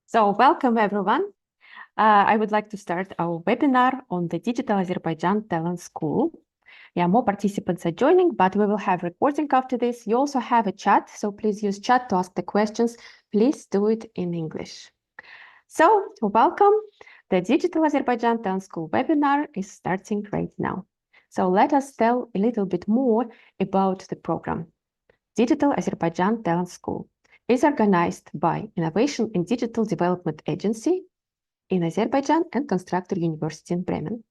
So welcome everyone. I would like to start our webinar on the Digital Azerbaijan Talent School. Yeah, more participants are joining, but we will have recording after this. You also have a chat, so please use chat to ask the questions. Please do it in English. So welcome. The Digital Azerbaijan Talent School webinar is starting right now. So let us tell a little bit more about the program. Digital Azerbaijan Talent School is organized by Innovation in Digital Development Agency in Azerbaijan and Constructor University in Bremen.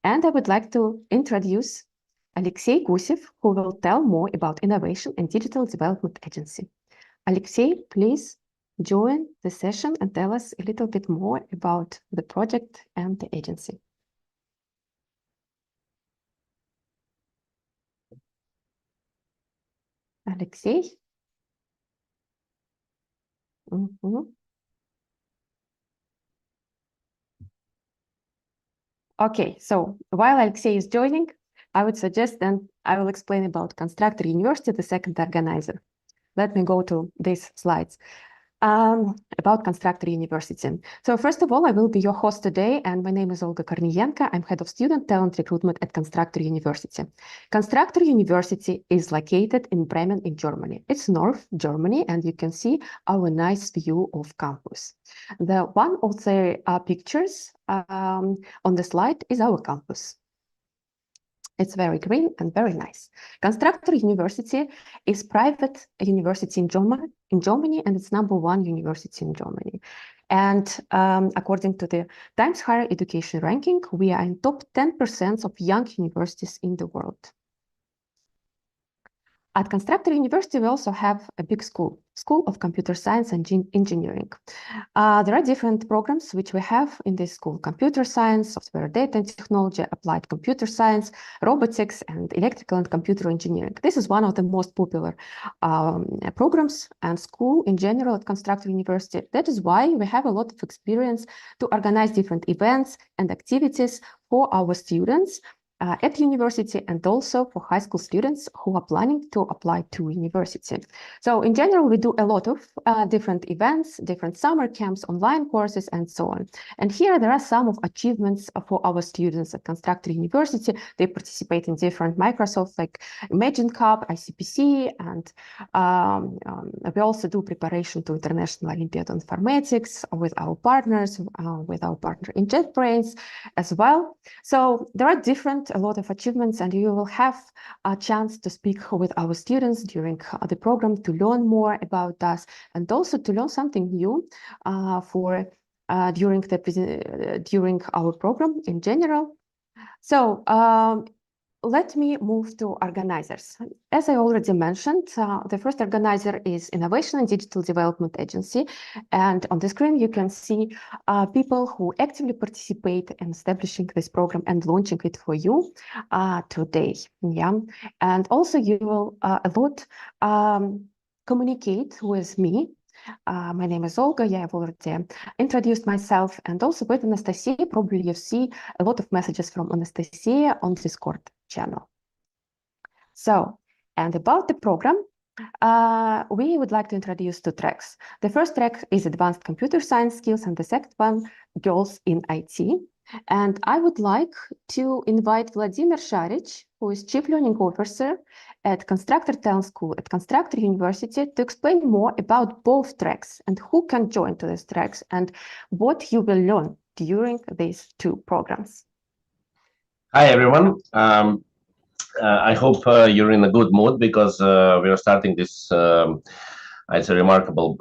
And I would like to introduce Alexey Gusev, who will tell more about Innovation in Digital Development Agency. Alexey, please join the session and tell us a little bit more about the project and the agency. Alexey? Okay, so while Alexey is joining, I would suggest then I will explain about Constructor University, the second organizer. Let me go to these slides. About Constructor University. So first of all, I will be your host today, and my name is Olga Kornienko. I'm head of student talent recruitment at Constructor University. Constructor University is located in Bremen in Germany. It's North Germany, and you can see our nice view of campus. The one of the pictures on the slide is our campus. It's very green and very nice. Constructor University is private university in Germany, and it's #1 university in Germany. And according to the Times Higher Education ranking, we are in top 10% of young universities in the world. At Constructor University, we also have a big School of Computer Science and Engineering. There are different programs which we have in this school: computer science, software data and technology, applied computer science, robotics, and electrical and computer engineering. This is one of the most popular programs and school in general at Constructor University. That is why we have a lot of experience to organize different events and activities for our students at university, and also for high school students who are planning to apply to university. So in general, we do a lot of different events, different summer camps, online courses, and so on. And here there are some of achievements for our students at Constructor University. They participate in different Microsoft, like Imagine Cup, ICPC, and we also do preparation to International Olympiad on Informatics with our partners, with our partner in JetBrains as well. So there are a lot of achievements, and you will have a chance to speak with our students during the program to learn more about us, and also to learn something new during our program in general. So let me move to organizers. As I already mentioned, the first organizer is Innovation and Digital Development Agency. And on the screen, you can see people who actively participate in establishing this program and launching it for you today. Yeah. And also you will a lot communicate with me. My name is Olga. Yeah, I've already introduced myself, and also with Anastasia. Probably you see a lot of messages from Anastasia on Discord channel. So, and about the program, we would like to introduce 2 tracks. The first track is Advanced Computer Science Skills, and the second one, Girls in IT. And I would like to invite Vladimir Sharic, who is Chief Learning Officer at Constructor Talent School at Constructor University, to explain more about both tracks and who can join to these tracks and what you will learn during these 2 programs. Hi, everyone. I hope you're in a good mood, because we are starting this it's a remarkable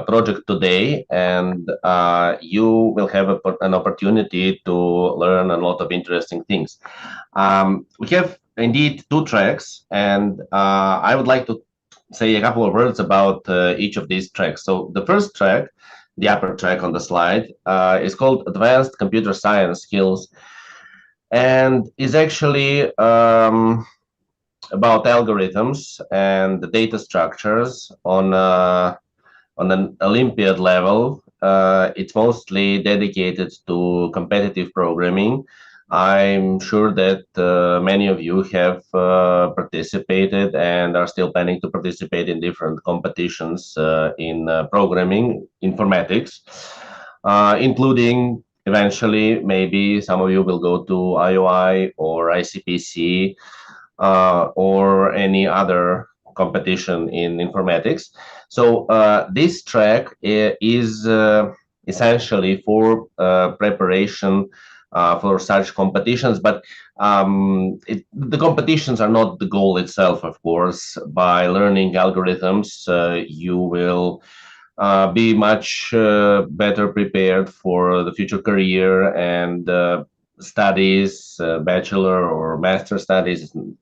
project today, and you will have an opportunity to learn a lot of interesting things. We have indeed 2 tracks, and I would like to say a couple of words about each of these tracks. So the first track, the upper track on the slide, is called Advanced Computer Science Skills, and is actually about algorithms and the data structures on an Olympiad level. It's mostly dedicated to competitive programming, I'm sure that many of you have participated and are still planning to participate in different competitions in programming, informatics, including eventually maybe some of you will go to IOI or ICPC or any other competition in informatics. So this track is essentially for preparation for such competitions, but the competitions are not the goal itself, of course. By learning algorithms, you will be much better prepared for the future career and studies, bachelor or master studies in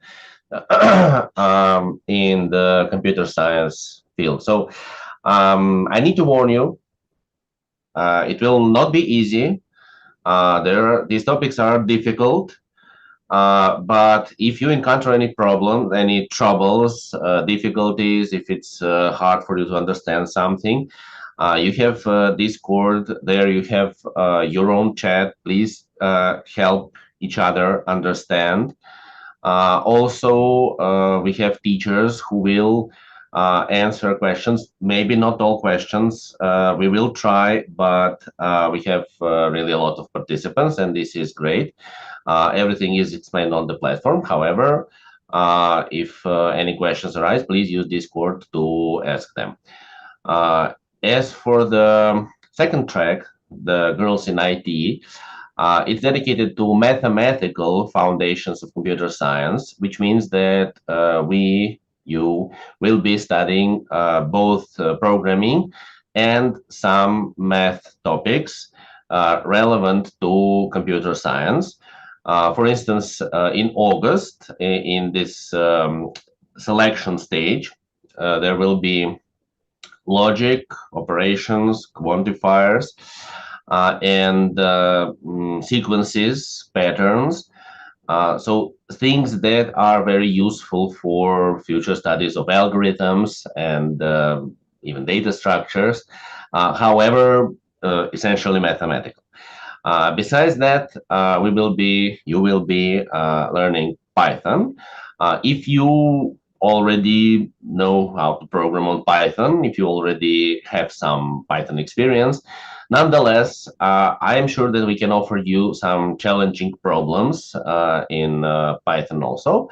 the computer science field. So I need to warn you, it will not be easy. These topics are difficult, but if you encounter any problems, any troubles, difficulties, if it's hard for you to understand something, you have Discord. There you have your own chat. Please help each other understand. Also, we have teachers who will answer questions. Maybe not all questions. We will try, but we have really a lot of participants, and this is great. Everything is explained on the platform. However, if any questions arise, please use Discord to ask them. As for the second track, the Girls in IT, it's dedicated to mathematical foundations of computer science, which means that you will be studying both programming and some math topics relevant to computer science. For instance, in August, in this selection stage, there will be logic, operations, quantifiers, and sequences, patterns. So things that are very useful for future studies of algorithms and even data structures, however, essentially mathematical. Besides that, you will be learning Python. If you already know how to program on Python, if you already have some Python experience, nonetheless, I am sure that we can offer you some challenging problems in Python also.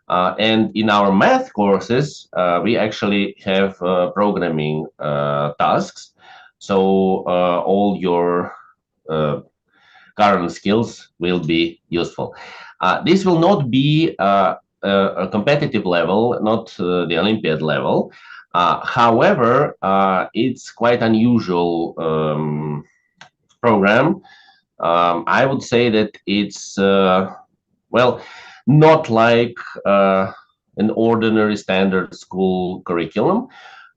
And in our math courses, we actually have programming tasks. So all your current skills will be useful. This will not be a competitive level, not the Olympiad level. However, it's quite unusual program. I would say that it's, well, not like an ordinary standard school curriculum,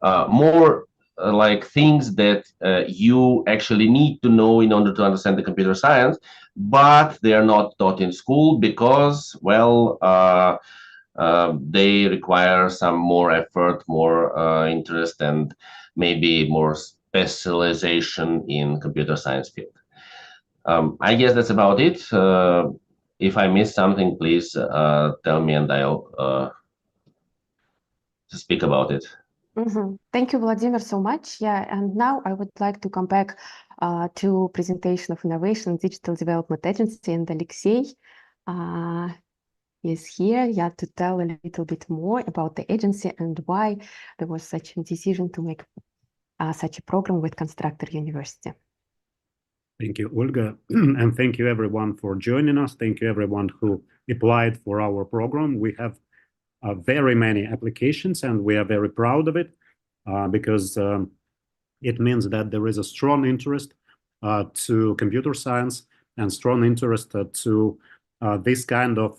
more like things that you actually need to know in order to understand the computer science, but they are not taught in school because, well, they require some more effort, more interest, and maybe more specialization in computer science field. I guess that's about it. If I missed something, please tell me and I'll speak about it. Thank you, Vladimir, so much. Yeah, and now I would like to come back to presentation of Innovation and Digital Development Agency, and Alexey is here, yeah, to tell a little bit more about the agency and why there was such a decision to make such a program with Constructor University. Thank you, Olga, and thank you everyone for joining us. Thank you everyone who applied for our program. We have very many applications and we are very proud of it because it means that there is a strong interest to computer science and strong interest to this kind of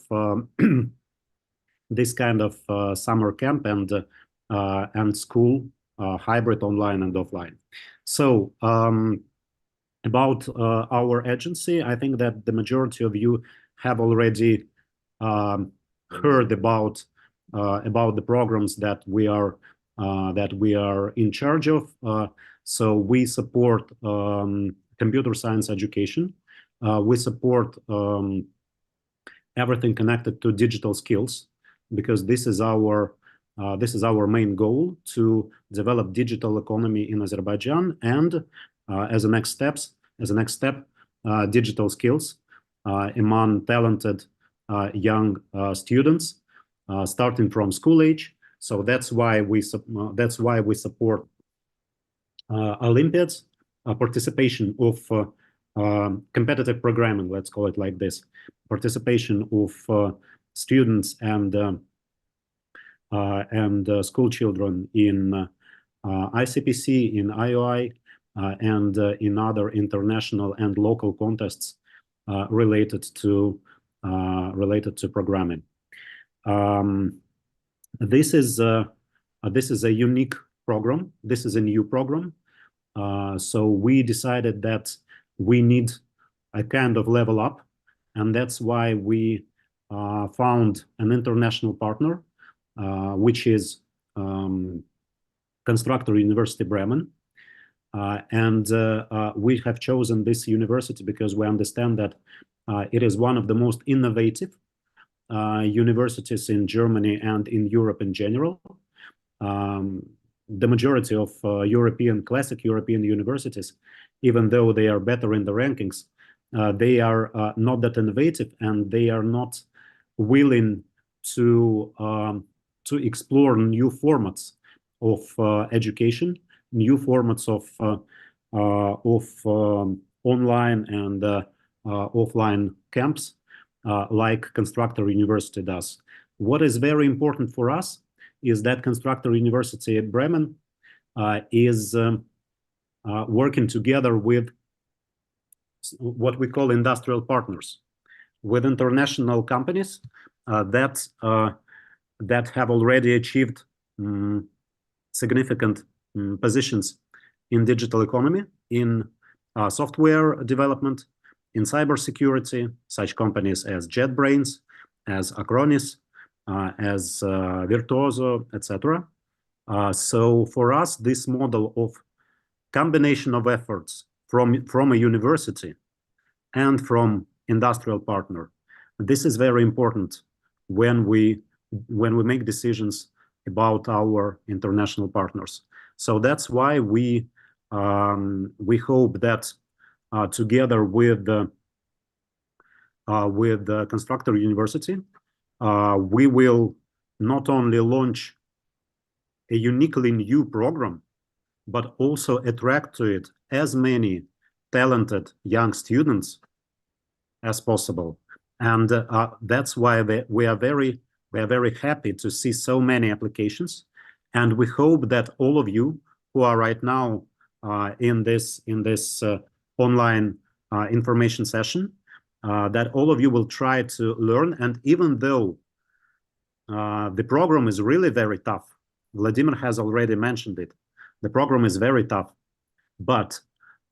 summer camp and school, hybrid online and offline. So about our agency, I think that the majority of you have already heard about the programs that we are in charge of. So we support computer science education. We support everything connected to digital skills, because this is our main goal, to develop digital economy in Azerbaijan, and as a next step, digital skills among talented young students starting from school age. So that's why we support Olympiads, participation of competitive programming, let's call it like this, participation of students and school children in ICPC, in IOI, and in other international and local contests related to programming. This is a unique program. This is a new program. So we decided that we need a kind of level up, and that's why we found an international partner, which is Constructor University Bremen. And we have chosen this university because we understand that it is one of the most innovative universities in Germany and in Europe in general. The majority of classic European universities, even though they are better in the rankings, they are not that innovative, and they are not willing to explore new formats of education, new formats of online and offline camps, like Constructor University does. What is very important for us is that Constructor University at Bremen is working together with what we call industrial partners, with international companies that have already achieved significant positions in digital economy, in software development, in cybersecurity, such companies as JetBrains, as Acronis, as Virtuoso, etc. So for us, this model of combination of efforts from a university and from industrial partner, this is very important when we make decisions about our international partners. So that's why we hope that together with the Constructor University, we will not only launch a uniquely new program, but also attract to it as many talented young students as possible. And that's why we are very happy to see so many applications. And we hope that all of you who are right now in this online information session, that all of you will try to learn. And even though the program is really very tough, Vladimir has already mentioned it, the program is very tough, but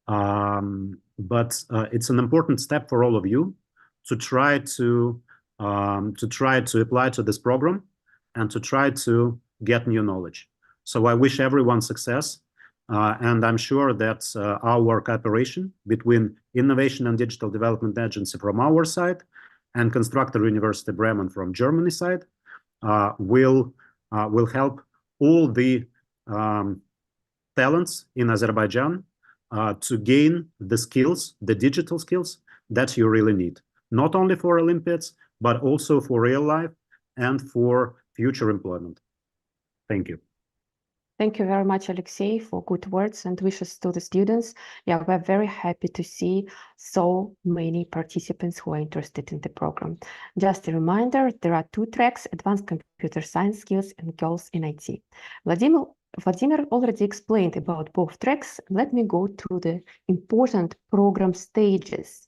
it's an important step for all of you to try to apply to this program and to try to get new knowledge. So I wish everyone success, and I'm sure that our cooperation between Innovation and Digital Development Agency from our side and Constructor University Bremen from Germany side will help all the talents in Azerbaijan to gain the skills, the digital skills that you really need, not only for Olympiads, but also for real life and for future employment. Thank you. Thank you very much, Alexei, for good words and wishes to the students. Yeah, we're very happy to see so many participants who are interested in the program. Just a reminder, there are 2 tracks, Advanced Computer Science Skills and Girls in IT. Vladimir already explained about both tracks. Let me go to the important program stages.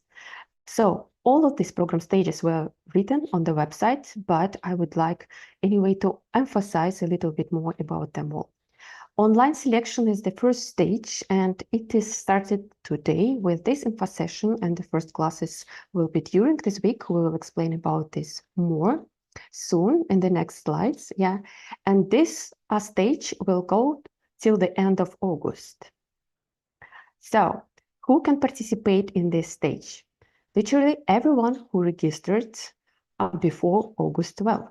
So all of these program stages were written on the website, but I would like anyway to emphasize a little bit more about them all. Online selection is the first stage, and it is started today with this info session, and the first classes will be during this week. We will explain about this more soon in the next slides. Yeah, and this stage will go till the end of August. So who can participate in this stage? Literally everyone who registered before August 12th.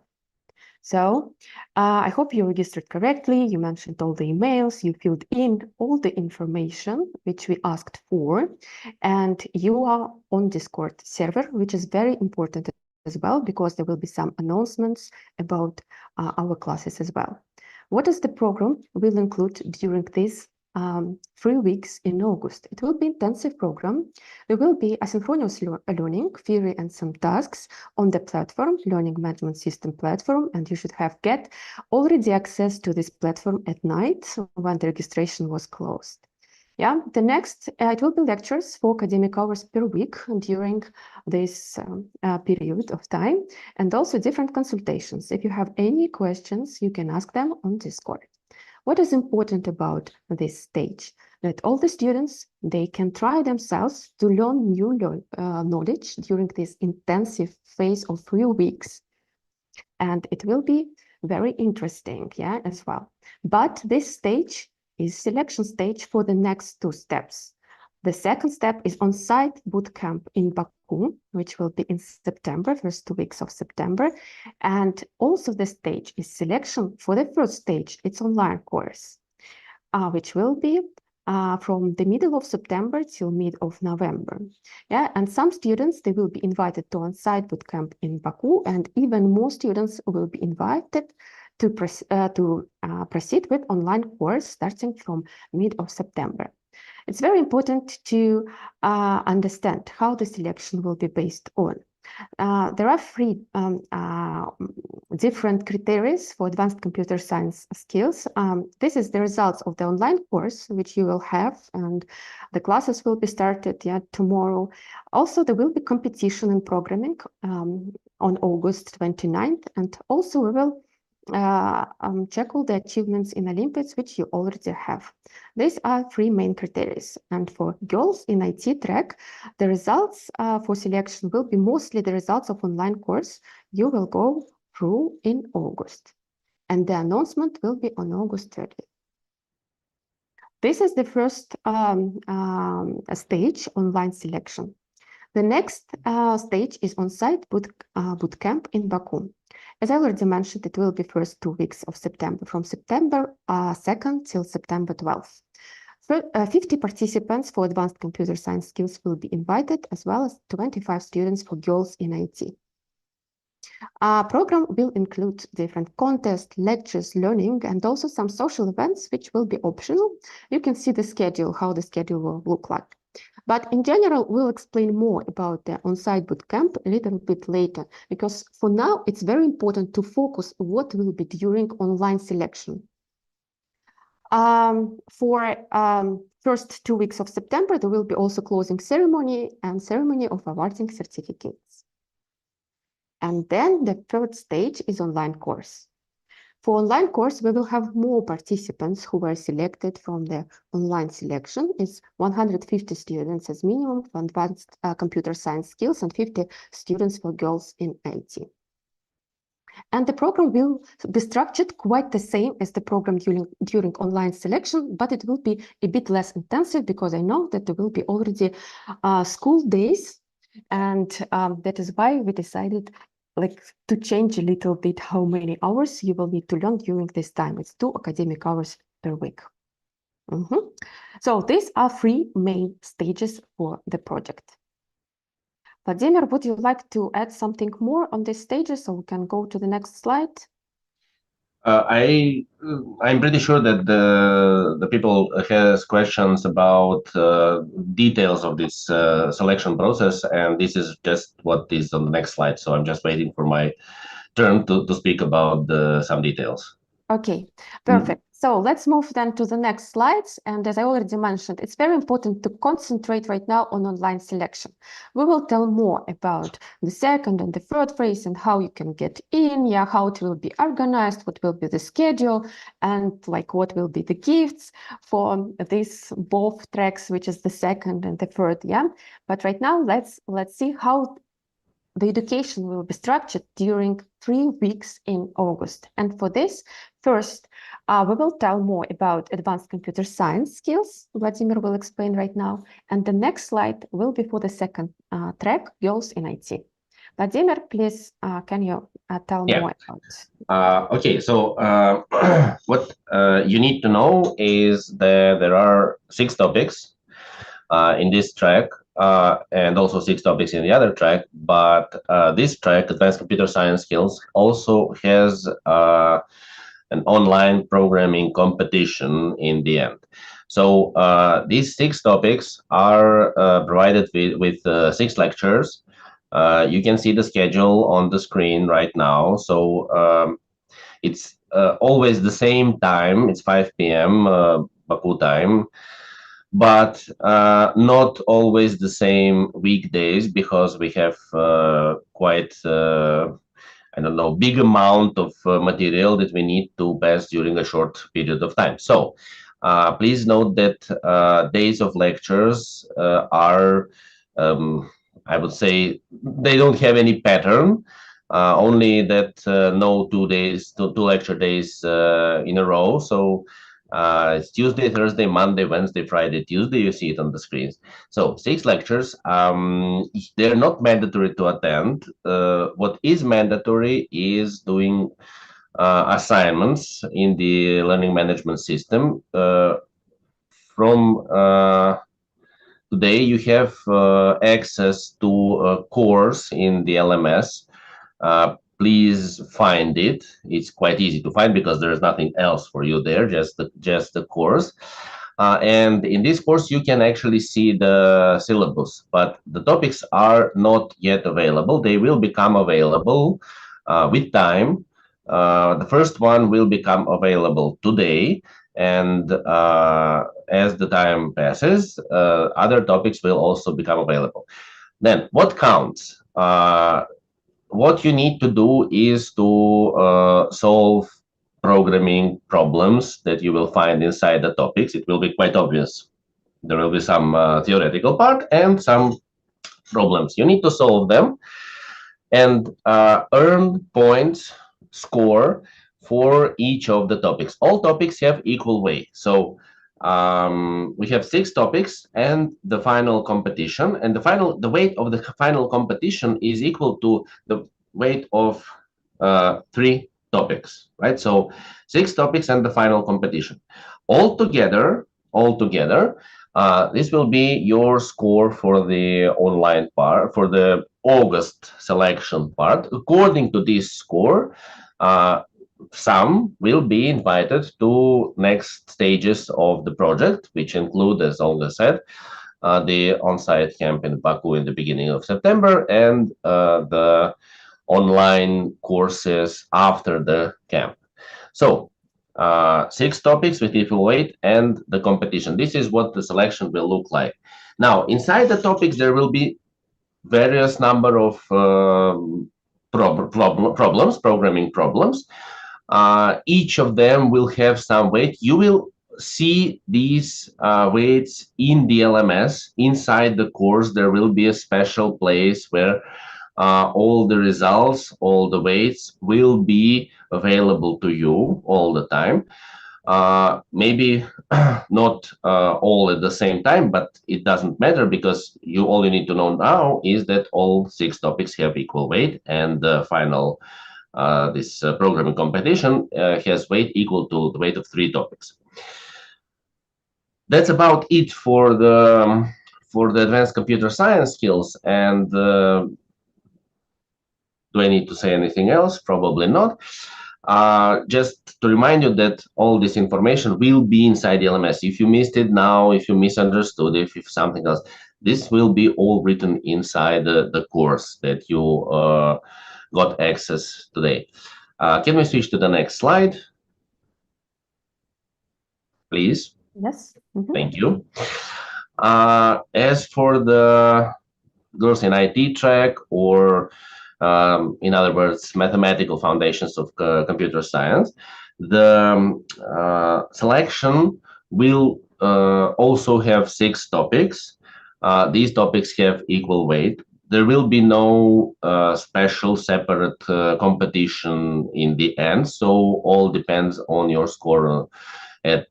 So I hope you registered correctly. You mentioned all the emails, you filled in all the information which we asked for, and you are on Discord server, which is very important as well, because there will be some announcements about our classes as well. What is the program will include during this 3 weeks in August? It will be intensive program. There will be asynchronous learning, theory and some tasks on the platform, learning management system platform, and you should have get already access to this platform at night when the registration was closed. Yeah, the next, it will be lectures for academic hours per week during this period of time, and also different consultations. If you have any questions, you can ask them on Discord. What is important about this stage? That all the students, they can try themselves to learn new knowledge during this intensive phase of 3 weeks. And it will be very interesting, yeah, as well. But this stage is selection stage for the next 2 steps. The second step is on-site bootcamp in Baku, which will be in September, first 2 weeks of September. And also the stage is selection for the first stage, it's online course, which will be from the middle of September till mid of November. Yeah, and some students, they will be invited to on-site bootcamp in Baku, and even more students will be invited to proceed with online course starting from mid of September. It's very important to understand how the selection will be based on. There are 3 different criteria for advanced computer science skills. This is the results of the online course, which you will have, and the classes will be started tomorrow. Also, there will be competition in programming on August 29th, and also we will check all the achievements in Olympiads, which you already have. These are 3 main criteria. And for girls in IT track, the results for selection will be mostly the results of online course you will go through in August. And the announcement will be on August 30th. This is the first stage, online selection. The next stage is on-site bootcamp in Baku. As I already mentioned, it will be first 2 weeks of September, from September 2nd till September 12th. 50 participants for advanced computer science skills will be invited, as well as 25 students for girls in IT. Program will include different contests, lectures, learning, and also some social events, which will be optional. You can see the schedule, how the schedule will look like. But in general, we'll explain more about the on-site bootcamp a little bit later, because for now, it's very important to focus what will be during online selection. For first 2 weeks of September, there will be also closing ceremony and ceremony of awarding certificates. And then the third stage is online course. For online course, we will have more participants who were selected from the online selection. It's 150 students as minimum for advanced computer science skills and 50 students for girls in IT. And the program will be structured quite the same as the program during online selection, but it will be a bit less intensive, because I know that there will be already school days, and that is why we decided to change a little bit how many hours you will need to learn during this time. It's 2 academic hours per week. So these are 3 main stages for the project. Vladimir, would you like to add something more on these stages, so we can go to the next slide? I'm pretty sure that the people has questions about details of this selection process, and this is just what is on the next slide. So I'm just waiting for my turn to speak about some details. Okay, perfect. So let's move then to the next slides. And as I already mentioned, it's very important to concentrate right now on online selection. We will tell more about the second and the third phase and how you can get in, how it will be organized, what will be the schedule, and what will be the gifts for these both tracks, which is the second and the third. But right now, let's see how the education will be structured during 3 weeks in August. And for this, first, we will tell more about advanced computer science skills. Vladimir will explain right now. And the next slide will be for the second track, girls in IT. Vladimir, please, can you tell Yeah. more about? Okay, so what you need to know is that there are 6 topics in this track, and also 6 topics in the other track. But this track, Advanced Computer Science Skills, also has an online programming competition in the end. So these 6 topics are provided with 6 lectures. You can see the schedule on the screen right now. So it's always the same time. It's 5 p.m. Baku time, but not always the same weekdays, because we have quite I don't know, big amount of material that we need to pass during a short period of time. So please note that days of lectures are, I would say, they don't have any pattern. Only that no 2 days, two lecture days in a row. So it's Tuesday, Thursday, Monday, Wednesday, Friday, Tuesday. You see it on the screens. So 6 lectures. They're not mandatory to attend. What is mandatory is doing assignments in the learning management system. From today, you have access to a course in the LMS. Please find it. It's quite easy to find because there is nothing else for you there, just the course. And in this course, you can actually see the syllabus, but the topics are not yet available. They will become available with time. The first one will become available today, and as the time passes, other topics will also become available. Then, what counts? What you need to do is to solve programming problems that you will find inside the topics. It will be quite obvious. There will be some theoretical part and some problems. You need to solve them and earn points, score for each of the topics. All topics have equal weight. So we have 6 topics and the final competition, and the weight of the final competition is equal to the weight of 3 topics, right? So 6 topics and the final competition. Altogether, this will be your score for the online part, for the August selection part. According to this score, some will be invited to next stages of the project, which include, as Olga said, the on-site camp in Baku in the beginning of September, and the online courses after the camp. So 6 topics with equal weight and the competition. This is what the selection will look like. Now, inside the topics, there will be various number of programming problems. Each of them will have some weight. You will see these weights in the LMS. Inside the course, there will be a special place where all the results, all the weights will be available to you all the time. Maybe not all at the same time, but it doesn't matter, because all you need to know now is that all 6 topics have equal weight, and the final this programming competition has weight equal to the weight of 3 topics. That's about it for the advanced computer science skills. And do I need to say anything else? Probably not. Just to remind you that all this information will be inside the LMS. If you missed it now, if you misunderstood, if something else, this will be all written inside the course that you got access today. Can we switch to the next slide, please? Yes. Thank you. As for the Girls in IT track, or in other words, mathematical foundations of computer science, the selection will also have 6 topics. These topics have equal weight. There will be no special separate competition in the end, so all depends on your score at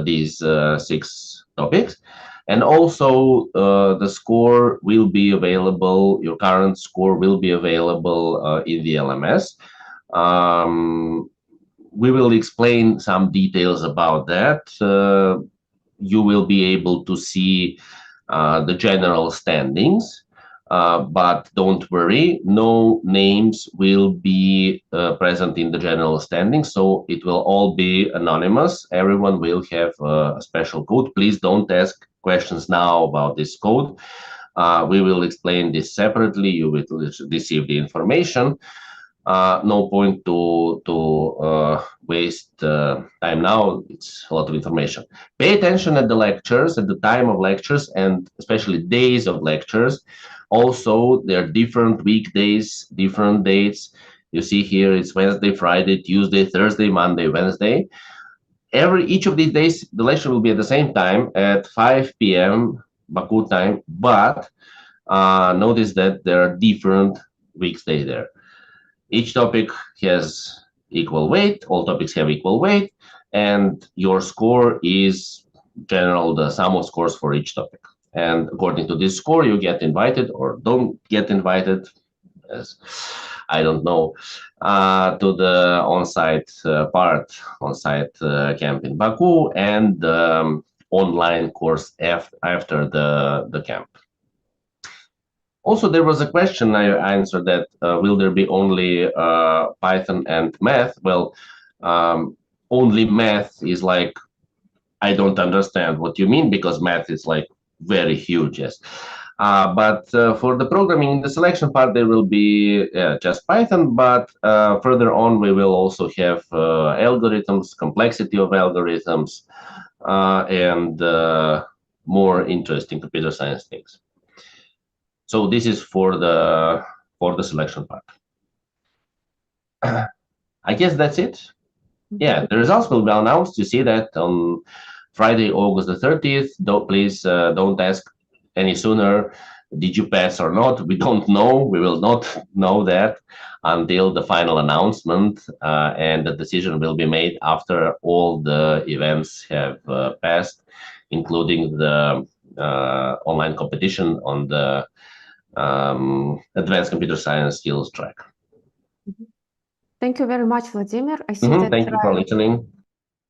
these 6 topics. And also the score will be available, your current score will be available in the LMS. We will explain some details about that. You will be able to see the general standings, but don't worry, no names will be present in the general standings, so it will all be anonymous. Everyone will have a special code. Please don't ask questions now about this code. We will explain this separately. You will receive the information. No point to waste time now. It's a lot of information. Pay attention at the lectures, at the time of lectures, and especially days of lectures. Also, there are different weekdays, different dates. You see here it's Wednesday, Friday, Tuesday, Thursday, Monday, Wednesday. Each of these days, the lecture will be at the same time at 5 p.m. Baku time, but notice that there are different weekdays there. Each topic has equal weight, all topics have equal weight, and your score is general, the sum of scores for each topic. And according to this score, you get invited or don't get invited, as I don't know, to the on-site on-site camp in Baku, and online course after the camp. Also, there was a question I answered that will there be only Python and math? Well, only math is like, I don't understand what you mean, because math is like very huge, yes. But for the programming in the selection part, there will be just Python, but further on we will also have algorithms, complexity of algorithms, and more interesting computer science things. So this is for the selection part. I guess that's it. Yeah, the results will be announced. You see that on Friday, August the 30th. Please don't ask any sooner. Did you pass or not? We don't know. We will not know that until the final announcement, and the decision will be made after all the events have passed, including the online competition on the advanced computer science skills track. Thank you very much, Vladimir. I see that Thank you for listening.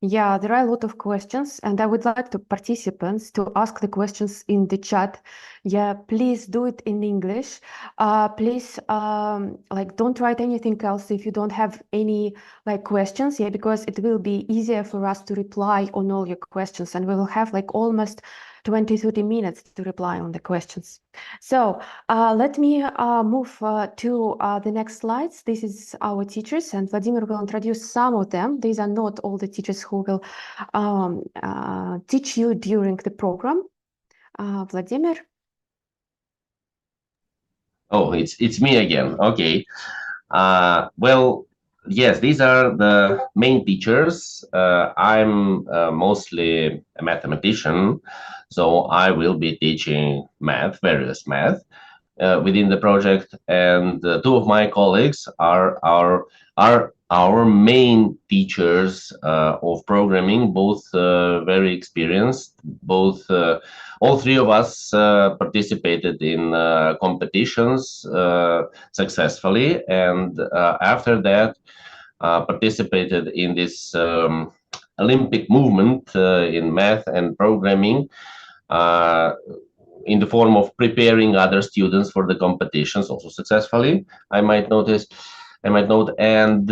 Yeah, there are a lot of questions, and I would like to participants to ask the questions in the chat. Yeah, please do it in English. Please, like, don't write anything else if you don't have any like questions. Yeah, because it will be easier for us to reply on all your questions, and we will have like almost 20-30 minutes to reply on the questions. So let me move to the next slides. This is our teachers, and Vladimir will introduce some of them. These are not all the teachers who will teach you during the program. Vladimir? Oh, it's me again. Okay. Well, yes, these are the main teachers. I'm mostly a mathematician, so I will be teaching math, various math, within the project, and 2 of my colleagues are our main teachers of programming, both very experienced. Both all 3 of us participated in competitions successfully, and after that participated in this Olympic movement in math and programming, in the form of preparing other students for the competitions, also successfully, I might note, and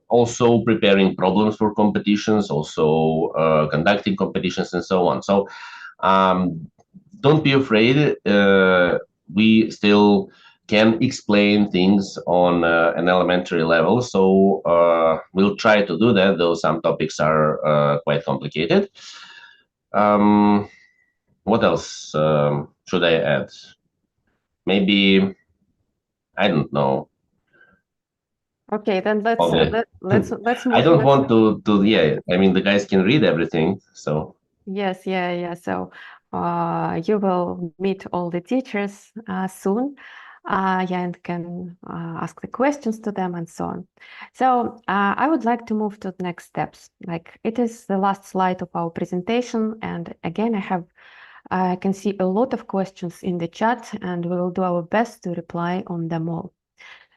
also preparing problems for competitions, also conducting competitions, and so on. So don't be afraid. We still can explain things on an elementary level, so we'll try to do that, though some topics are quite complicated. What else should I add? Maybe, I don't know. Okay, then let's move. I don't want to. Yeah, I mean, the guys can read everything, so. Yes, yeah. So you will meet all the teachers soon. and can ask the questions to them and so on. So I would like to move to the next steps. Like, it is the last slide of our presentation, and again, I can see a lot of questions in the chat, and we will do our best to reply on them all.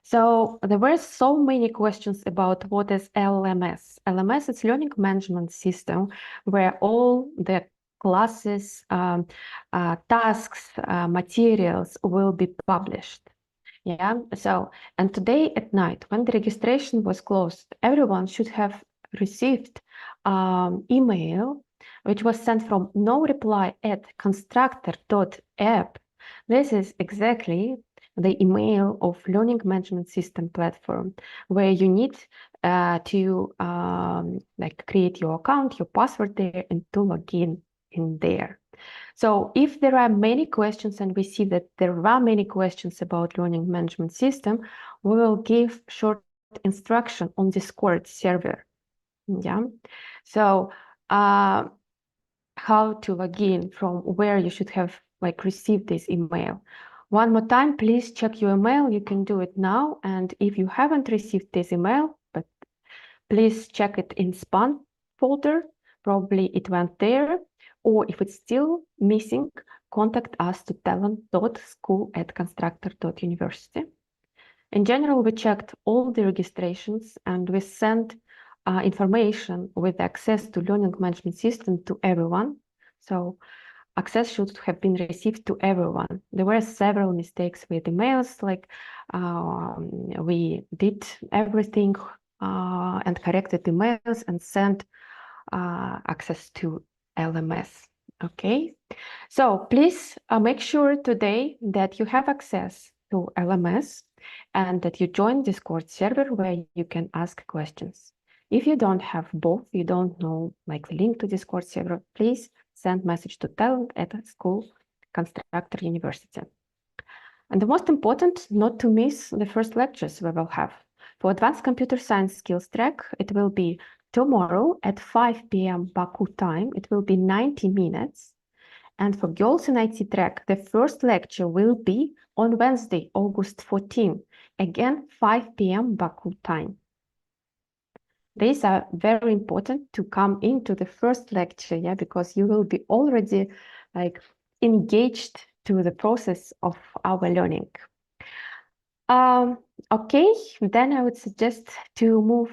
So there were so many questions about what is LMS. LMS is Learning Management System, where all the classes, tasks, materials will be published. Yeah, so, and today at night, when the registration was closed, everyone should have received email, which was sent from noreply@constructor.app. This is exactly the email of Learning Management System platform, where you need to like create your account, your password there, and to log in there. So if there are many questions, and we see that there are many questions about Learning Management System, we will give short instruction on Discord server. Yeah. So how to log in, from where you should have like received this email. One more time, please check your email. You can do it now. And if you haven't received this email, but please check it in spam folder. Probably it went there. Or if it's still missing, contact us to talent.school@constructor.university. In general, we checked all the registrations, and we sent information with access to Learning Management System to everyone. So access should have been received to everyone. There were several mistakes with emails, like we did everything and corrected emails and sent access to LMS. Okay, so please make sure today that you have access to LMS and that you join Discord server where you can ask questions. If you don't have both, you don't know like the link to Discord server, please send message to talent@school Constructor University. And the most important, not to miss the first lectures we will have. For Advanced Computer Science Skills track, it will be tomorrow at 5 p.m. Baku time. It will be 90 minutes. And for Girls in IT track, the first lecture will be on Wednesday, August 14, again, 5 p.m. Baku time. These are very important to come into the first lecture, yeah, because you will be already like engaged to the process of our learning. Okay, then I would suggest to move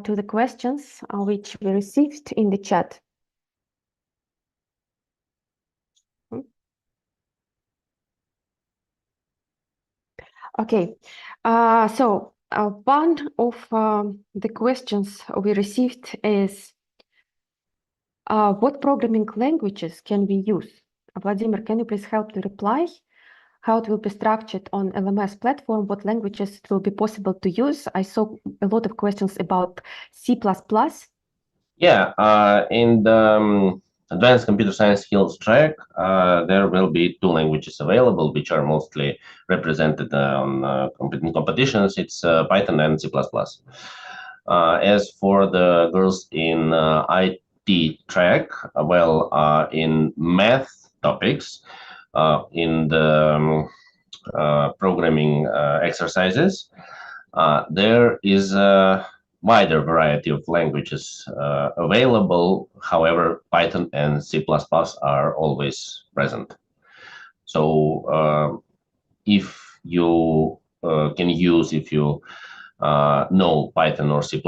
to the questions which we received in the chat. Okay, so one of the questions we received is what programming languages can we use? Vladimir, can you please help to reply? How it will be structured on LMS platform, what languages it will be possible to use? I saw a lot of questions about C++. Yeah, in the Advanced Computer Science Skills track, there will be two languages available, which are mostly represented on competitions. It's Python and C++. As for the girls in IT track, well, in math topics, in the programming exercises, there is a wider variety of languages available. However, Python and C++ are always present. So if you can use, if you know Python or C++,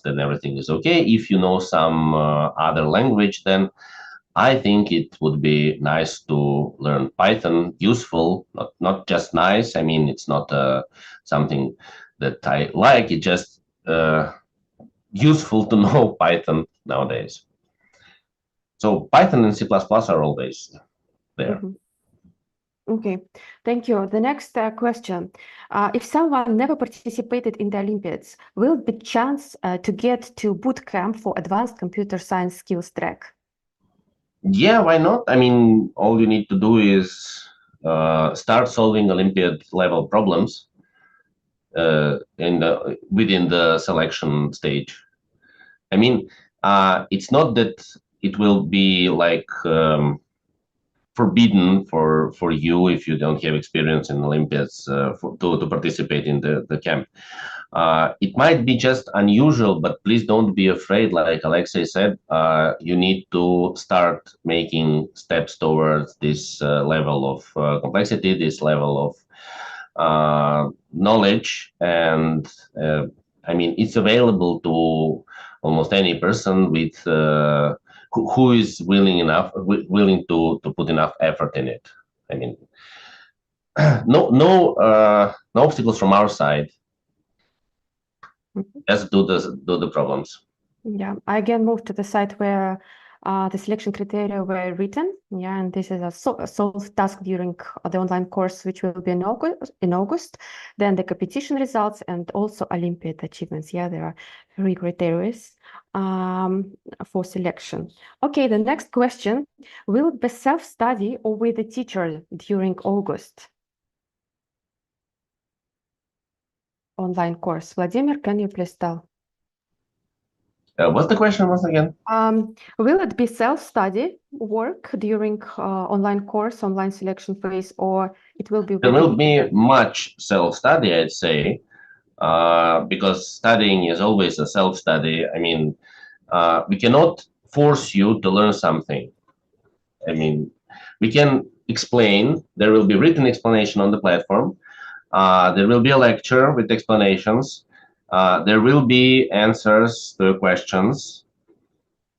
then everything is okay. If you know some other language, then I think it would be nice to learn Python, useful, not just nice. I mean, it's not something that I like, it's just useful to know Python nowadays. So Python and C++ are always there. Mm-hmm. Okay, thank you. The next question. If someone never participated in the Olympiads, will be chance to get to boot camp for Advanced Computer Science Skills track? Yeah, why not? I mean, all you need to do is start solving Olympiad level problems within the selection stage. I mean, it's not that it will be like forbidden for you if you don't have experience in Olympiads to participate in the camp. It might be just unusual, but please don't be afraid. Like Alexei said, you need to start making steps towards this level of complexity, this level of knowledge. And I mean, it's available to almost any person with who is willing to put enough effort in it. I mean, no obstacles from our side. Just do the problems. Yeah, I again moved to the site where the selection criteria were written. Yeah, and this is a solved task during the online course, which will be in August. Then the competition results and also Olympiad achievements. Yeah, there are 3 criteria for selection. Okay, the next question: will it be self-study or with a teacher during August? Online course. Vladimir, can you please tell? What's the question once again? Will it be self-study work during online course, online selection phase, or it will be? There will be much self-study, I'd say, because studying is always a self-study. I mean, we cannot force you to learn something. I mean, we can explain. There will be written explanation on the platform. There will be a lecture with explanations. There will be answers to questions,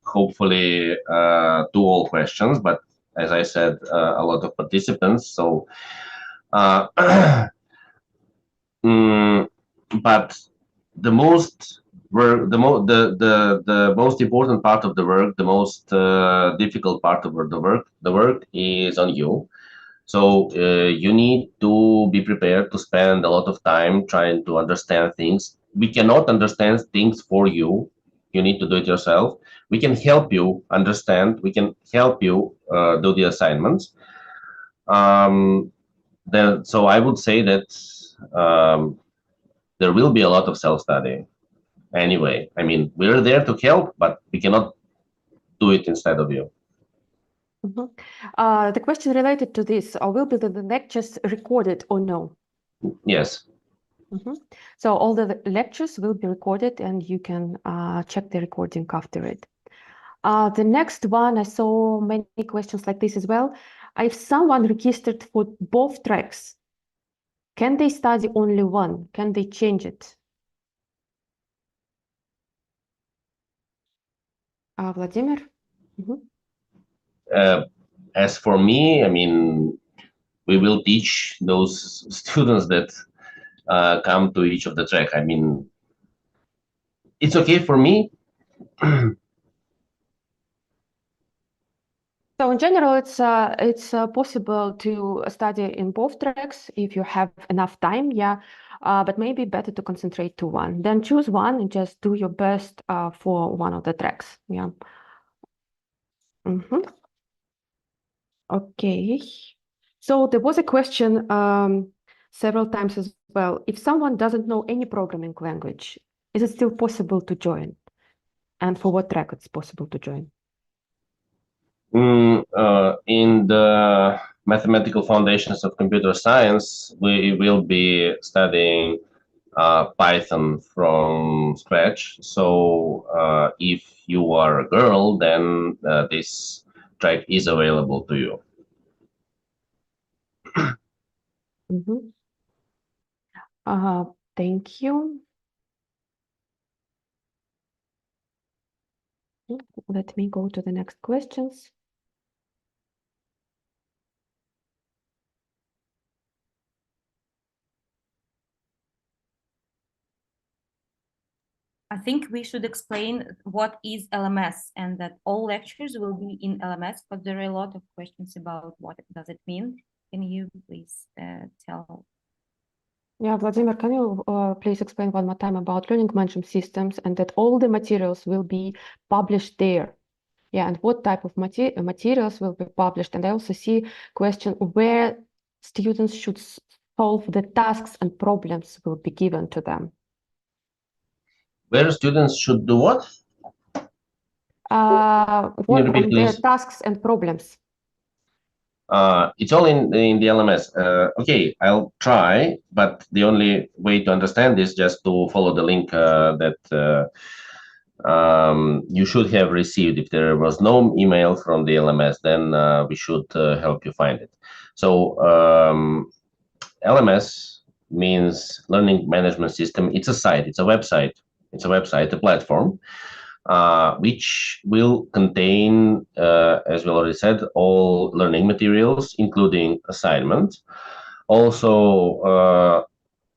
hopefully to all questions, but as I said, a lot of participants. So, but the most work, the most important part of the work, the most difficult part of the work is on you. So you need to be prepared to spend a lot of time trying to understand things. We cannot understand things for you. You need to do it yourself. We can help you understand. We can help you do the assignments. So I would say that there will be a lot of self-study. Anyway, I mean, we're there to help, but we cannot do it instead of you. The question related to this, will be the lectures recorded or no? Yes. So all the lectures will be recorded and you can check the recording after it. The next one, I saw many questions like this as well. If someone registered for both tracks, can they study only one? Can they change it? Vladimir? As for me, I mean, we will teach those students that come to each of the track. I mean, it's okay for me. So in general, it's possible to study in both tracks if you have enough time, yeah. But maybe better to concentrate to one. Then choose one and just do your best for one of the tracks, yeah. Okay. So there was a question several times as well. If someone doesn't know any programming language, is it still possible to join? And for what track it's possible to join? In the mathematical foundations of computer science, we will be studying Python from scratch. So if you are a girl, then this track is available to you. Thank you. Let me go to the next questions. I think we should explain what is LMS and that all lectures will be in LMS, but there are a lot of questions about what does it mean. Can you please tell? Yeah, Vladimir, can you please explain one more time about learning management systems and that all the materials will be published there? Yeah, and what type of materials will be published? And I also see question where students should solve the tasks and problems will be given to them. Where students should do what? Work on their tasks and problems. It's all in the LMS. Okay, I'll try, but the only way to understand is just to follow the link that you should have received. If there was no email from the LMS, then we should help you find it. So LMS means Learning Management System. It's a site, it's a website, a platform, which will contain, as we already said, all learning materials, including assignments. Also,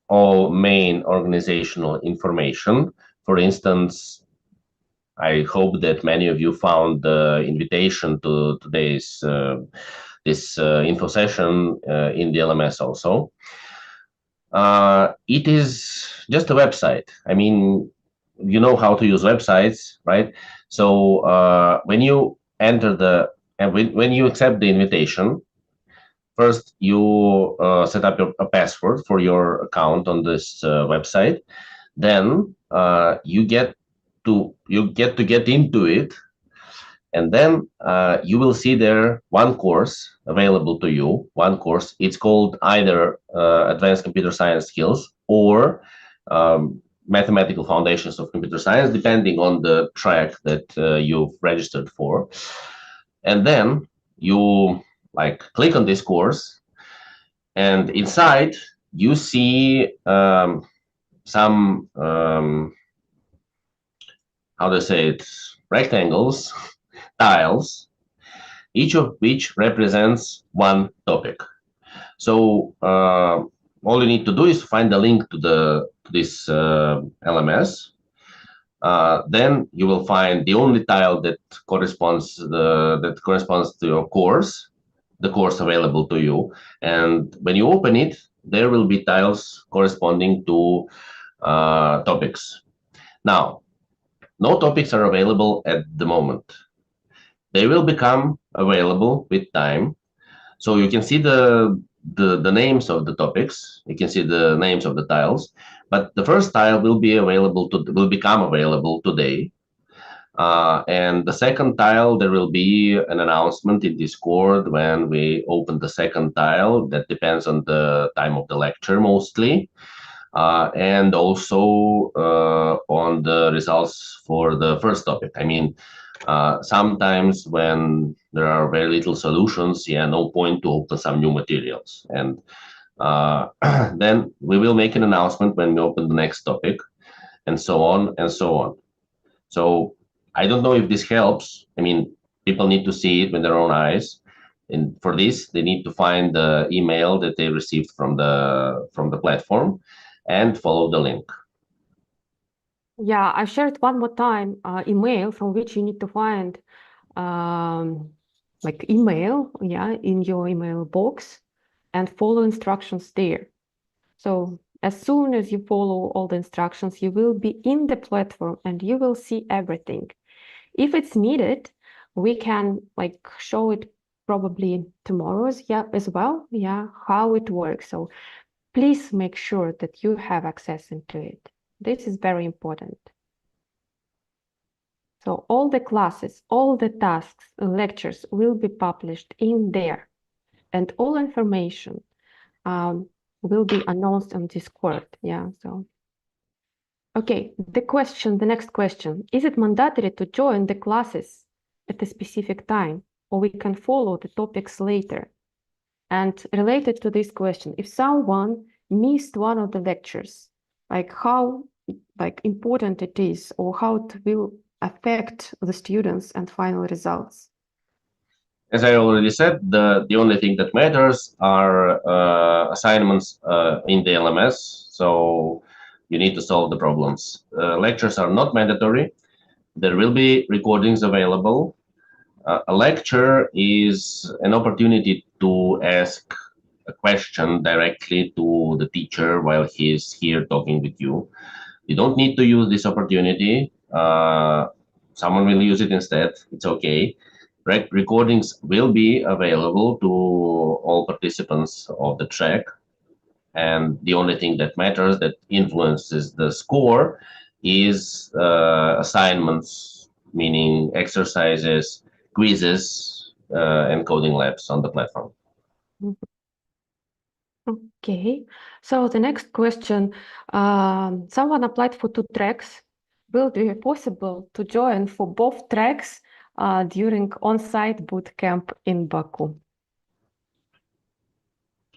all main organizational information. For instance, I hope that many of you found the invitation to today's this info session in the LMS also. It is just a website. I mean, you know how to use websites, right? So when you enter when you accept the invitation, first you set up a password for your account on this website. Then you get to get into it, and then you will see there one course available to you. One course. It's called either Advanced Computer Science Skills or Mathematical Foundations of Computer Science, depending on the track that you've registered for. And then you click on this course, and inside you see some how to say it, rectangles, tiles, each of which represents one topic. So all you need to do is find the link to this LMS. Then you will find the only tile that corresponds to your course, the course available to you. And when you open it, there will be tiles corresponding to topics. Now, no topics are available at the moment. They will become available with time. So you can see the names of the topics. You can see the names of the tiles. But the first tile will become available today. And the second tile, there will be an announcement in Discord when we open the second tile. That depends on the time of the lecture mostly. And also on the results for the first topic. I mean, sometimes when there are very little solutions, no point to open some new materials. And then we will make an announcement when we open the next topic, and so on and so on. So I don't know if this helps. I mean, people need to see it with their own eyes. And for this, they need to find the email that they received from the platform and follow the link. Yeah, I shared one more time email from which you need to find email, in your email box and follow instructions there. So as soon as you follow all the instructions, you will be in the platform and you will see everything. If it's needed, we can show it probably tomorrow as well, how it works. So please make sure that you have access into it. This is very important. So all the classes, all the tasks and lectures will be published in there, and all information will be announced on Discord. Okay, the next question. Is it mandatory to join the classes at a specific time, or we can follow the topics later? And related to this question, if someone missed one of the lectures, how important it is, or how it will affect the students and final results? As I already said, the only thing that matters are assignments in the LMS. So you need to solve the problems. Lectures are not mandatory. There will be recordings available. A lecture is an opportunity to ask a question directly to the teacher while he is here talking with you. You don't need to use this opportunity. Someone will use it instead. It's okay. Recordings will be available to all participants of the track. And the only thing that matters, that influences the score, is assignments, meaning exercises, quizzes, and coding labs on the platform. Okay, so the next question, someone applied for 2 tracks. Will it be possible to join for both tracks during on-site boot camp in Baku?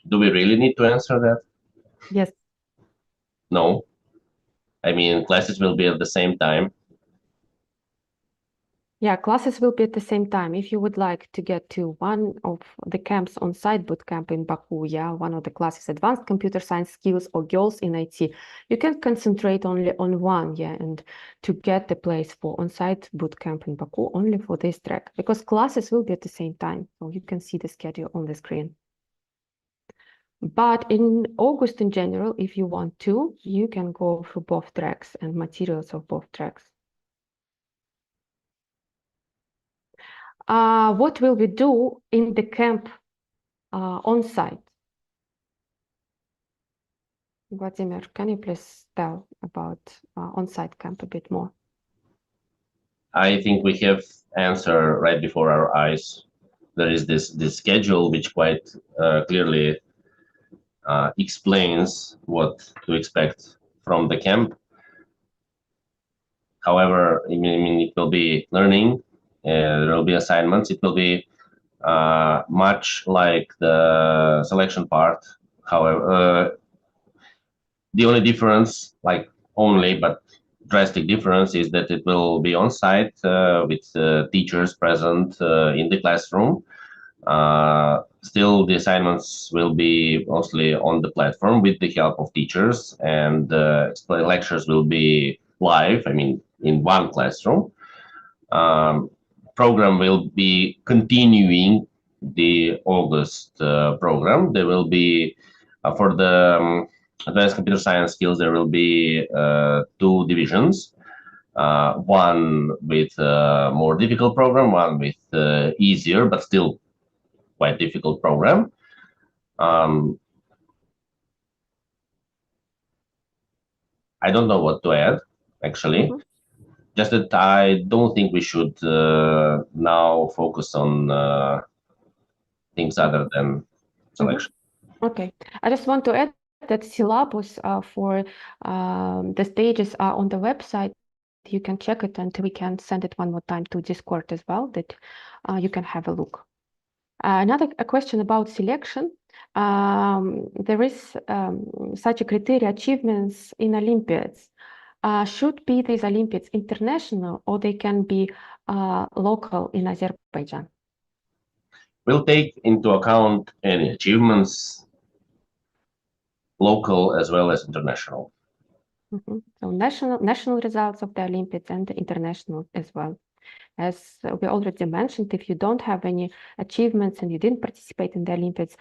Do we really need to answer that? Yes. No. I mean, classes will be at the same time. Yeah, classes will be at the same time. If you would like to get to one of the camps on-site boot camp in Baku, yeah, one of the classes, advanced computer science skills or girls in IT, you can concentrate only on one, yeah, and to get the place for on-site boot camp in Baku only for this track, because classes will be at the same time, so you can see the schedule on the screen. But in August in general, if you want to, you can go through both tracks and materials of both tracks. What will we do in the camp on site? Vladimir, can you please tell about on-site camp a bit more? I think we have answer right before our eyes. There is this schedule which quite clearly explains what to expect from the camp. However, I mean it will be learning, there will be assignments, it will be much like the selection part. However, the only difference, but drastic difference, is that it will be on site with teachers present in the classroom. Still, the assignments will be mostly on the platform with the help of teachers, and lectures will be live, I mean, in one classroom. Program will be continuing the August program. There will be, for the advanced computer science skills, there will be 2 divisions. One with more difficult program, one with easier but still quite difficult program. I don't know what to add, actually. Just that I don't think we should now focus on things other than selection. Okay, I just want to add that syllabus for the stages are on the website. You can check it, and we can send it one more time to Discord as well, that you can have a look. Another question about selection. There is such a criteria, achievements in Olympiads. Should be these Olympiads international, or they can be local in Azerbaijan? We'll take into account any achievements, local as well as international. So national results of the Olympiads and the international as well. As we already mentioned, if you don't have any achievements and you didn't participate in the Olympiads,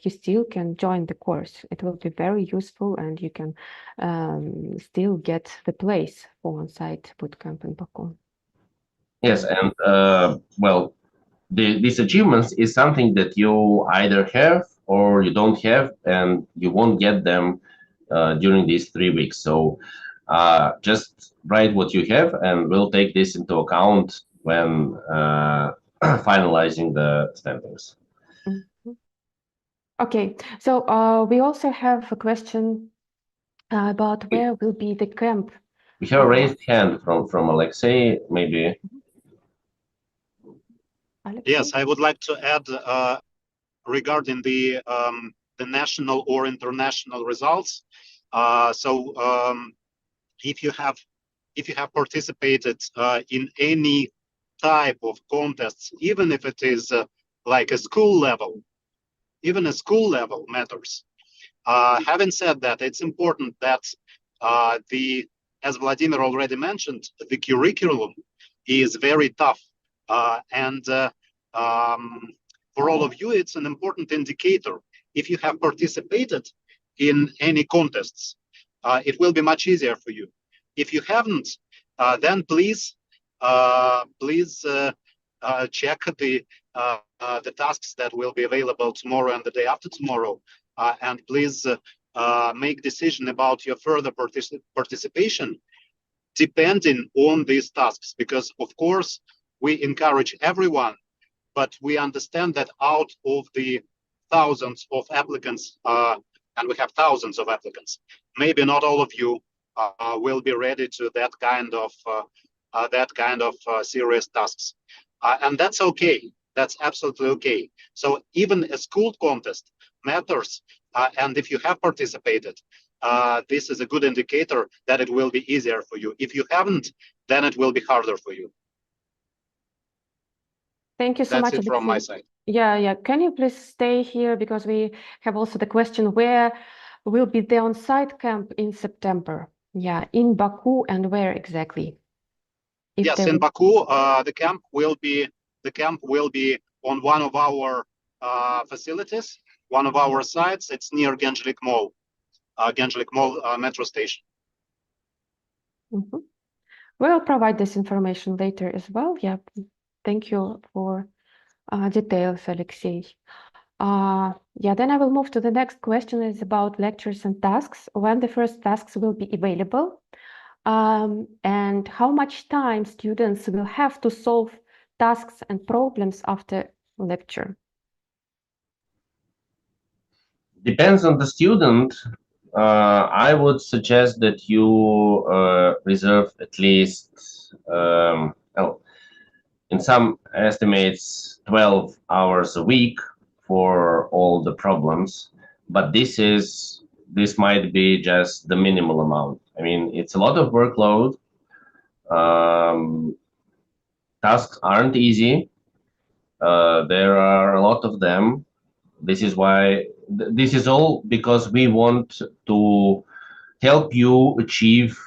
you still can join the course. It will be very useful, and you can still get the place for on-site bootcamp in Baku. Yes, and well, these achievements is something that you either have or you don't have, and you won't get them during these 3 weeks. So just write what you have, and we'll take this into account when finalizing the standings. Okay, so we also have a question about where will be the camp. We have a raised hand from Alexei, maybe. Alexei? Yes, I would like to add regarding the national or international results. If you have participated in any type of contests, even if it is like a school level, even a school level matters. Having said that, it's important that as Vladimir already mentioned, the curriculum is very tough, and for all of you, it's an important indicator. If you have participated in any contests, it will be much easier for you. If you haven't, then please check the tasks that will be available tomorrow and the day after tomorrow, and please make decision about your further participation depending on these tasks, because of course we encourage everyone, but we understand that out of the thousands of applicants, and we have thousands of applicants. Maybe not all of you will be ready to that kind of serious tasks, and that's okay. That's absolutely okay. So even a school contest matters, and if you have participated, this is a good indicator that it will be easier for you. If you haven't, then it will be harder for you. Thank you so much. That's it from my side. Yeah. Can you please stay here, because we have also the question, where will be the on-site camp in September? Yeah, in Baku, and where exactly? Yes, in Baku, the camp will be on one of our facilities, one of our sites. It's near Gençlik Mall, metro station. Mm-hmm. We'll provide this information later as well. Yeah, thank you for details, Alexey. Yeah, then I will move to the next question. Is about lectures and tasks. When the first tasks will be available, and how much time students will have to solve tasks and problems after lecture? Depends on the student. I would suggest that you reserve at least, in some estimates, 12 hours a week for all the problems. But this might be just the minimal amount. I mean, it's a lot of workload. Tasks aren't easy. There are a lot of them. This is all because we want to help you achieve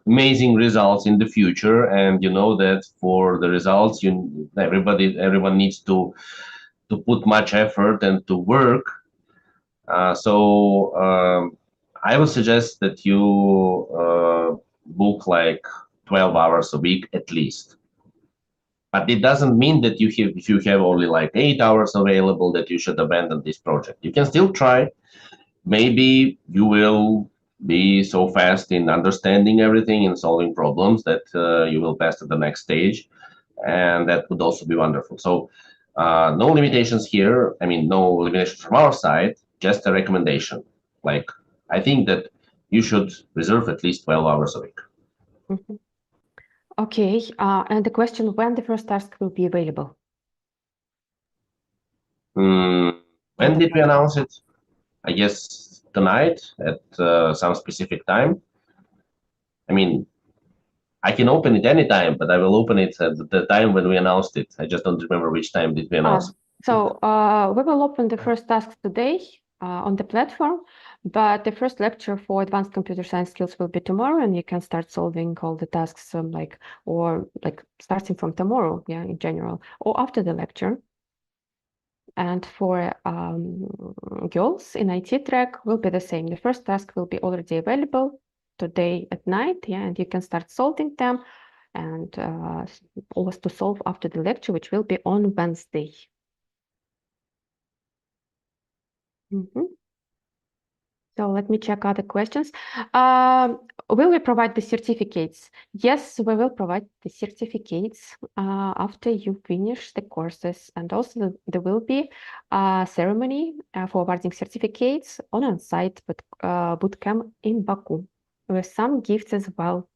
amazing results in the future, and you know that for the results, everyone needs to put much effort and to work. So I would suggest that you book like 12 hours a week at least. But it doesn't mean that if you have only like 8 hours available, that you should abandon this project. You can still try. Maybe you will be so fast in understanding everything and solving problems that you will pass to the next stage, and that would also be wonderful. So no limitations here. I mean, no limitations from our side, just a recommendation. Like, I think that you should reserve at least 12 hours a week. Mm-hmm. Okay, and the question, when the first task will be available? When did we announce it? I guess tonight at some specific time. I mean, I can open it anytime, but I will open it at the time when we announced it. I just don't remember which time did we announce it. So we will open the first tasks today on the platform, but the first lecture for advanced computer science skills will be tomorrow, and you can start solving all the tasks starting from tomorrow, yeah, in general, or after the lecture. And for girls in IT track will be the same. The first task will be already available today at night, yeah, and you can start solving them, and always to solve after the lecture, which will be on Wednesday. So let me check other questions. Will we provide the certificates? Yes, we will provide the certificates after you finish the courses. And also there will be a ceremony for awarding certificates on-site bootcamp in Baku with some gifts as well.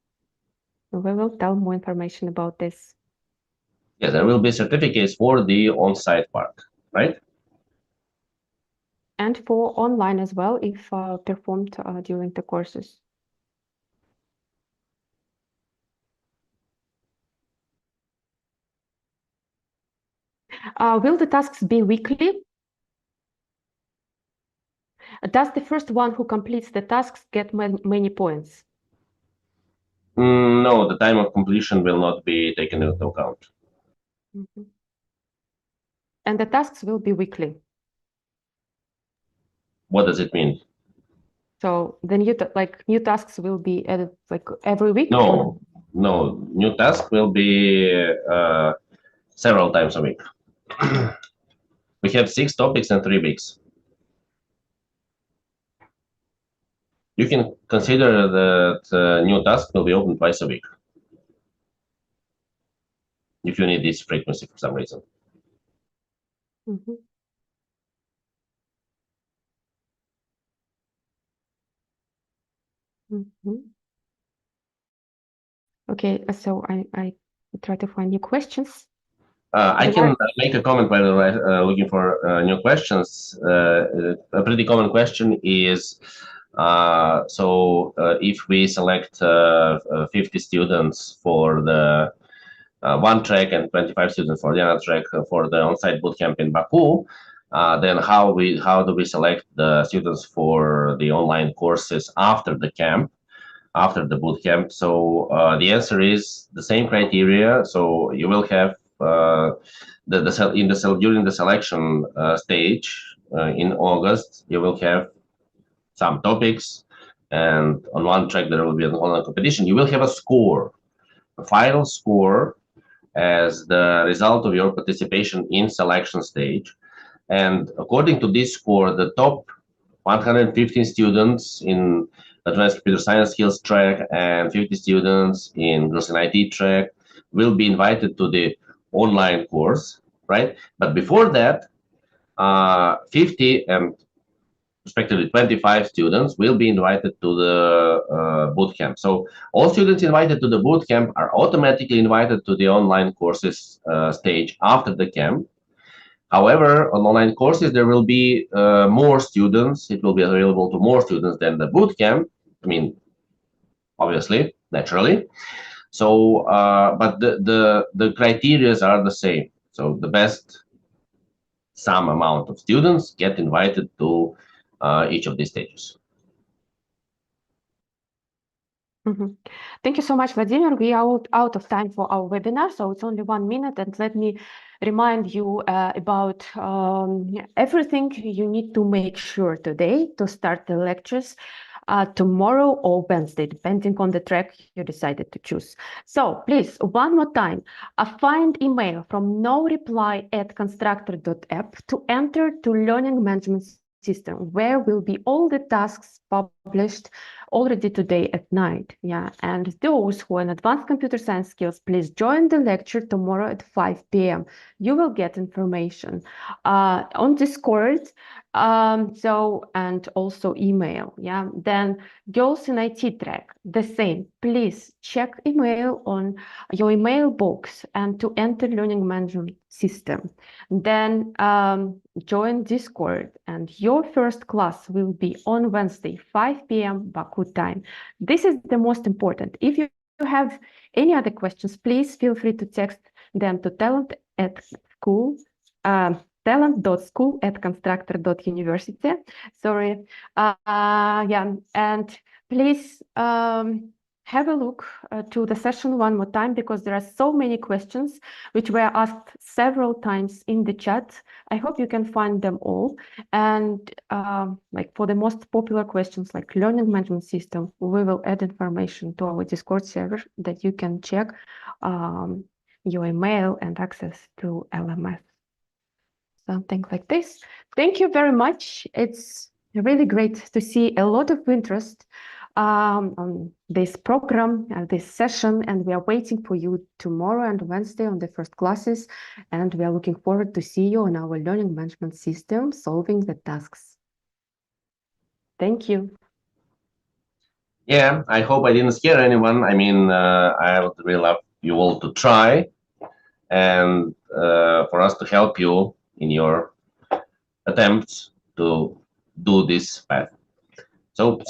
We will tell more information about this. Yes, there will be certificates for the on-site part, right? And for online as well, if performed during the courses. Will the tasks be weekly? Does the first one who completes the tasks get many points? No, the time of completion will not be taken into account. And the tasks will be weekly. What does it mean? So the new tasks will be added like every week? No, new task will be several times a week. We have 6 topics and 3 weeks. You can consider that new task will be open twice a week, if you need this frequency for some reason. Mhm. Okay, so I try to find new questions. I can make a comment while looking for new questions. A pretty common question is, if we select 50 students for the one track and 25 students for the other track for the on-site bootcamp in Baku, then how do we select the students for the online courses after the camp, after the bootcamp? So the answer is the same criteria. So you will have during the selection stage in August, you will have some topics, and on one track there will be an online competition. You will have a score, a final score, as the result of your participation in selection stage. And according to this score, the top 115 students in advanced computer science skills track and 50 students in girls in IT track will be invited to the online course, right? But before that, 50 and respectively 25 students will be invited to the bootcamp. So all students invited to the bootcamp are automatically invited to the online courses stage after the camp. However, on online courses, there will be more students. It will be available to more students than the bootcamp. I mean, obviously, naturally. So, but the criteria are the same. So the best some amount of students get invited to each of these stages. Thank you so much, Vladimir. We are out of time for our webinar, so it's only 1 minute. And let me remind you about everything you need to make sure today to start the lectures tomorrow or Wednesday, depending on the track you decided to choose. So please, one more time, find email from noreply@constructor.app to enter to learning management system, where will be all the tasks published already today at night. Yeah, and those who are in advanced computer science skills, please join the lecture tomorrow at 5 p.m. You will get information on Discord, and also email. Yeah, then girls in IT track, the same. Please check email on your email box and to enter learning management system. Then join Discord, and your first class will be on Wednesday, 5 p.m. Baku time. This is the most important. If you have any other questions, please feel free to text them to talent.school@constructor.university. Sorry. Yeah, and please have a look to the session one more time, because there are so many questions which were asked several times in the chat. I hope you can find them all. And like for the most popular questions like learning management system, we will add information to our Discord server that you can check your email and access to LMS. Something like this. Thank you very much. It's really great to see a lot of interest on this program and this session, and we are waiting for you tomorrow and Wednesday on the first classes, and we are looking forward to see you on our learning management system solving the tasks. Thank you. Yeah, I hope I didn't scare anyone. I mean, I would really love you all to try, and for us to help you in your attempts to do this path. So